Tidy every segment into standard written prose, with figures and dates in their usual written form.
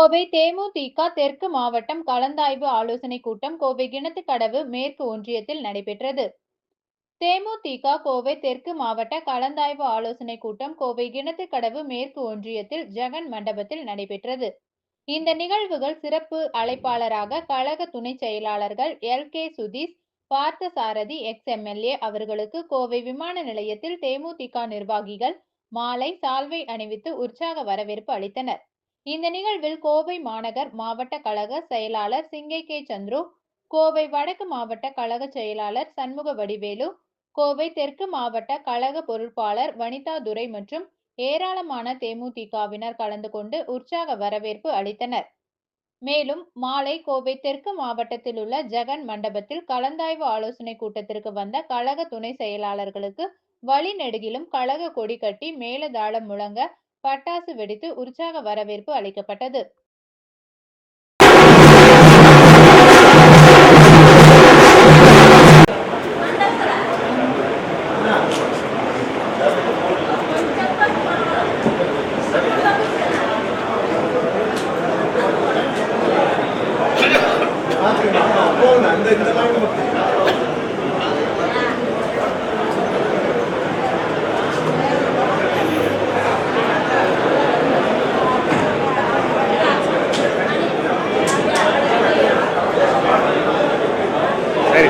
கோவை தேமுதிக தெற்கு மாவட்டம் கலந்தாய்வு ஆலோசனைக் கூட்டம் கோவை கிணத்துக்கடவு மேற்கு ஒன்றியத்தில் நடைபெற்றது. தேமுதிக கோவை தெற்கு மாவட்ட கலந்தாய்வு ஆலோசனைக் கூட்டம் கோவை கிணத்துக்கடவு மேற்கு ஒன்றியத்தில் ஜெகன் மண்டபத்தில் நடைபெற்றது. இந்த நிகழ்வுகள் சிறப்பு அழைப்பாளராக கழக துணை செயலாளர்கள் எல்.கே. சுதீஷ், பார்த்தசாரதி எக்ஸ்.எம்.எல்.ஏ. அவர்களுக்கு கோவை விமான நிலையத்தில் தேமுதிக நிர்வாகிகள் மாலை, சால்வை அணிவித்து உற்சாக வரவேற்பு அளித்தனர். இந்த நிகழ்வில் கோவை மாநகர் மாவட்ட கழக செயலாளர் சிங்கை கே. சந்துரு, கோவை வடக்கு மாவட்ட கழக செயலாளர் சண்முக வடிவேலு, கோவை தெற்கு மாவட்ட கழக பொறுப்பாளர் வனிதா துரை மற்றும் ஏராளமான தேமுதிகவினர் கலந்து கொண்டு உற்சாக வரவேற்பு அளித்தனர். மேலும் மாலை கோவை தெற்கு மாவட்டத்தில் உள்ள ஜெகன் மண்டபத்தில் கலந்தாய்வு ஆலோசனை கூட்டத்திற்கு வந்த கழக துணை செயலாளர்களுக்கு வழிநெடுகிலும் கழக கொடி கட்டி மேளதாளம் முழங்க பட்டாசு வெடித்து உற்சாக வரவேற்பு அளிக்கப்பட்டது.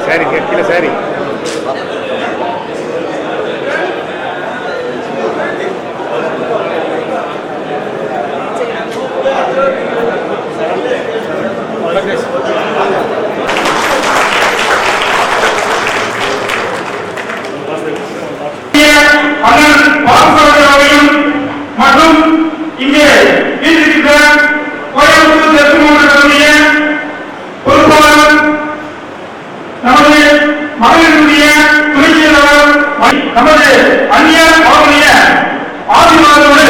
சரி கேட்கல சரி மற்றும் இங்கே வீட்டிருக்கிற கோயம்புத்தூர் தெற்கு மாவட்டத்தினுடைய பொறுப்பாளர் நமது மகளிருடைய துணை செயலாளர் நமது அந்நிய ஆசிரியர் ஆதிவாரோடு